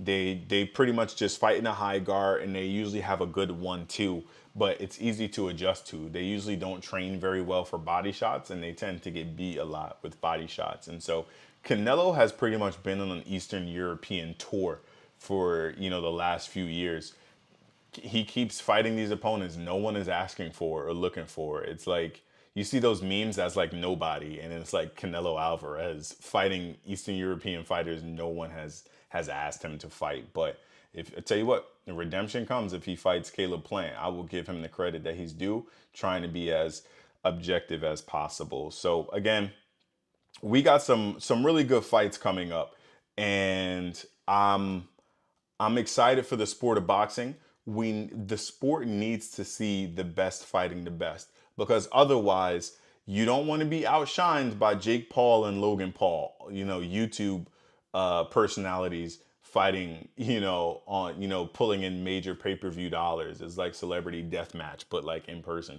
They pretty much just fight in a high guard, and they usually have a good 1-2, but it's easy to adjust to. They usually don't train very well for body shots, and they tend to get beat a lot with body shots. And so Canelo has pretty much been on an Eastern European tour for, the last few years. He keeps fighting these opponents no one is asking for or looking for. It's like, you see those memes that's like nobody, and it's like Canelo Alvarez fighting Eastern European fighters no one has asked him to fight. But I tell you what, the redemption comes if he fights Caleb Plant. I will give him the credit that he's due, trying to be as objective as possible. So again, we got some really good fights coming up, and I'm excited for the sport of boxing. The sport needs to see the best fighting the best, because otherwise you don't want to be outshined by Jake Paul and Logan Paul, YouTube personalities fighting, pulling in major pay-per-view dollars. It's like celebrity death match, but like in person.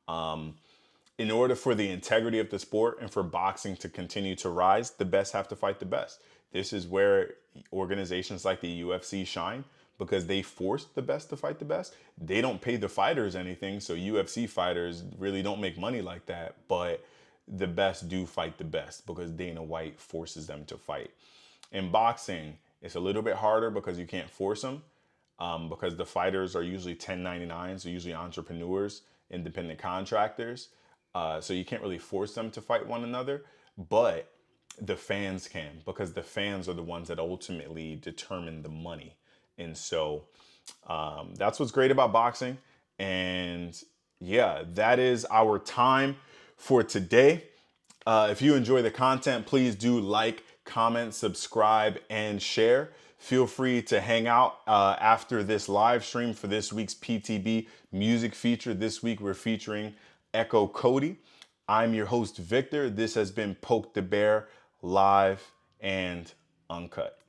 In order for the integrity of the sport and for boxing to continue to rise, the best have to fight the best. This is where organizations like the UFC shine, because they force the best to fight the best. They don't pay the fighters anything, so UFC fighters really don't make money like that, but the best do fight the best because Dana White forces them to fight. In boxing, it's a little bit harder because you can't force them, because the fighters are usually 1099s, so usually entrepreneurs, independent contractors, so you can't really force them to fight one another, but the fans can, because the fans are the ones that ultimately determine the money. And so that's what's great about boxing. And yeah, that is our time for today. If you enjoy the content, please do like, comment, subscribe, and share. Feel free to hang out after this live stream for this week's PTB music feature. This week we're featuring Echo Cody. I'm your host, Victor. This has been Poke the Bear, live and uncut.